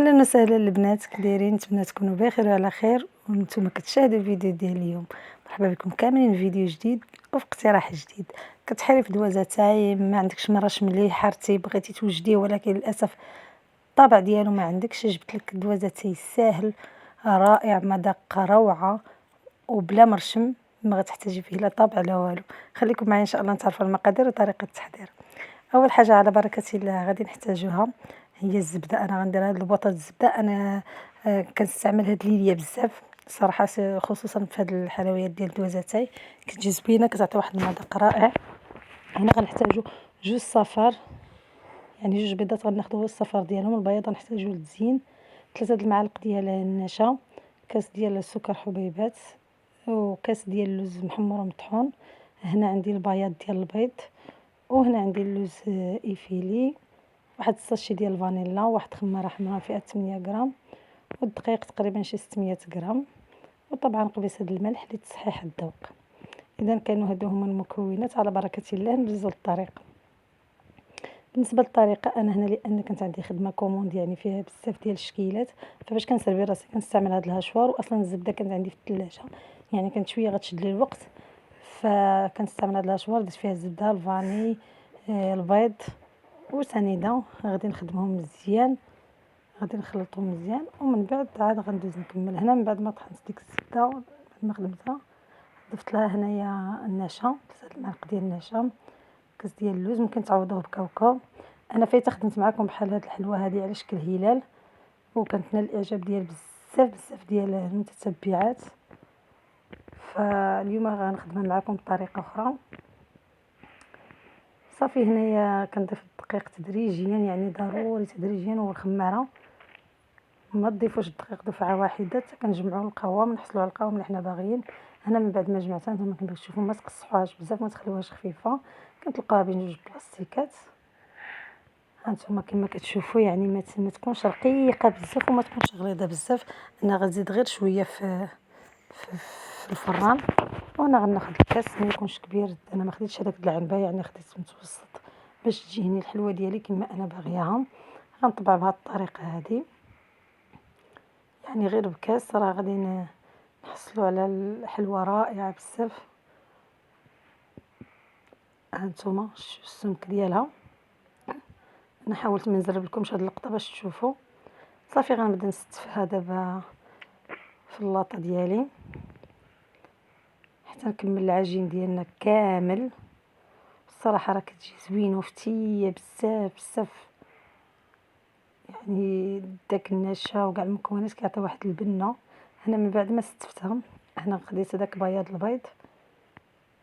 اهلا وسهلا البنات، كي دايرين؟ نتمنى تكونوا بخير وعلى خير وانتم كتشاهدوا الفيديو ديال اليوم. مرحبا بكم كاملين في فيديو جديد وفي اقتراح جديد. كتحري في دوازتاي ما عندكش مراش ملي حارتي بغيتي توجديه ولكن للاسف الطابع ديالو ما عندكش، جبت لك دوازتاي ساهل رائع، مذاق روعه وبلا مرشم، ما غتحتاجي فيه لا طابع لا والو. خليكم معايا ان شاء الله نتعرفوا المقادير وطريقه التحضير. اول حاجه على بركه الله غادي نحتاجوها هي الزبده. انا غندير هاد البوطه الزبده، انا كنستعمل هاد ليليا بزاف صراحه، خصوصا في هاد الحلويات ديال الدوازتاي كتجي زوينه، كتعطي واحد المذاق رائع. هنا غنحتاجو جوج صفار، يعني جوج بيضات غناخدو هو الصفار ديالهم، البياض غنحتاجو للتزيين 3 المعالق ديال النشا، كاس ديال السكر حبيبات، وكاس ديال اللوز محمر ومطحون. هنا عندي البياض ديال البيض، وهنا عندي اللوز ايفيلي، واحد الساشي ديال الفانيلا، واحد خماره حمراء فيها 8 غرام، والدقيق تقريبا شي 600 غرام، وطبعا قبيصه الملح لتصحيح الذوق. اذا كانوا هادو هما المكونات، على بركه الله ندوزو للطريقه. بالنسبه للطريقه، انا هنا لان كانت عندي خدمه كوموند يعني فيها بزاف ديال الشكيلات، فباش كنسربي راسي كنستعمل هاد الهشوار، واصلا الزبده كانت عندي في الثلاجه يعني كانت شويه غتشد لي الوقت، فكنستعمل هاد الهشوار. درت فيها الزبده، الفاني، البيض وسنيده، غادي نخدمهم مزيان، غادي نخلطهم مزيان، ومن بعد عاد غندوز نكمل. هنا من بعد ما طحنت ديك الزبده بعد ما خدمتها، ضفت لها هنايا النشا، 3 المعالق ديال النشا، كاس ديال اللوز، ممكن تعوضوه بكاوكاو. انا فايته خدمت معكم بحال هاد الحلوه هذه على شكل هلال، وكانت نال الاعجاب ديال بزاف ديال المتتبعات، فاليوم غنخدمها معكم بطريقه اخرى. صافي هنايا كنضيف الدقيق تدريجيا، يعني ضروري تدريجيا، والخماره ما تضيفوش الدقيق دفعه واحده حتى كنجمعوا القوام، نحصلوا على القوام اللي حنا باغيين. هنا من بعد ما جمعتها نتوما كما كتشوفوا ما تقصحوهاش بزاف، ما تخليوهاش خفيفه، كنتلقاها بين جوج بلاستيكات. هانتوما كما كتشوفوا يعني ما تكونش رقيقه بزاف وما تكونش غليظه بزاف. انا غنزيد غير شويه في الفران، وانا غناخذ الكاس ما يكونش كبير، انا ما خديتش هذاك العنبه، يعني خديت متوسط باش تجيني الحلوه ديالي كما انا باغياها. غنطبع بهذه الطريقه هذه، يعني غير بكاس راه غادي نحصلوا على الحلوه رائعه بزاف. هانتوما شوفوا السمك ديالها، انا حاولت ما نزرب لكمش هاد اللقطه باش تشوفوا. صافي غنبدا نستفها دابا في اللاطه ديالي حتى نكمل العجين ديالنا كامل. الصراحه راه كتجي زوينه وفتيه بزاف، يعني داك النشا وكاع المكونات كيعطي واحد البنه. هنا من بعد ما استفتها، هنا خديت هذاك بياض البيض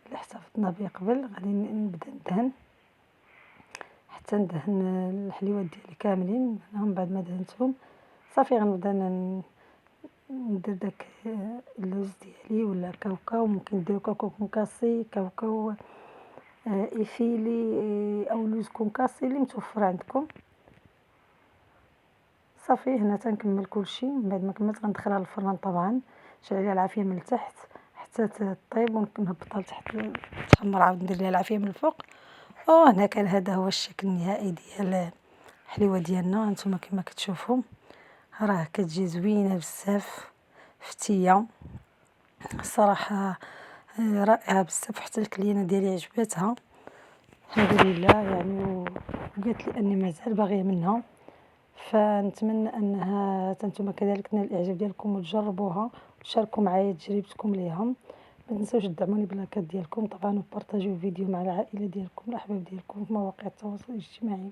اللي احتفظنا به قبل، غادي نبدا ندهن حتى ندهن الحليوات ديالي كاملين. من بعد ما دهنتهم صافي غنبدا ندير داك اللوز ديالي ولا كاوكاو، ممكن ديروا كاوكاو كونكاسي، كاوكاو ايفيلي، او لوز كونكاسي اللي متوفر عندكم. صافي هنا تنكمل كلشي. من بعد ما كملت غندخلها للفران، طبعا نشعل عليها العافيه من التحت حتى تطيب، ونهبطها لتحت تحمر، عاود ندير ليها العافيه من الفوق. وهنا كان هذا هو الشكل النهائي ديال الحليوه ديالنا. هانتوما كما كتشوفوا راه كتجي زوينه بزاف، فتيه الصراحه، رائعه بزاف، حتى الكليانه ديالي عجبتها الحمد لله يعني، وقالت لي اني مازال باغيه منها. فنتمنى انها نتوما كذلك تنال الاعجاب ديالكم وتجربوها وتشاركوا معايا تجربتكم ليها. ما تنساوش تدعموني باللايكات ديالكم طبعا، وبارطاجيو الفيديو مع العائله ديالكم الاحباب ديالكم في مواقع التواصل الاجتماعي.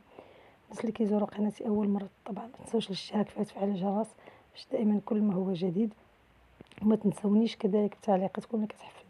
الناس اللي كيزوروا قناتي اول مره طبعا ما تنساوش الاشتراك وتفعيل الجرس باش دائما كل ما هو جديد، وما تنسونيش كذلك بتعليقاتكم اللي كتحفز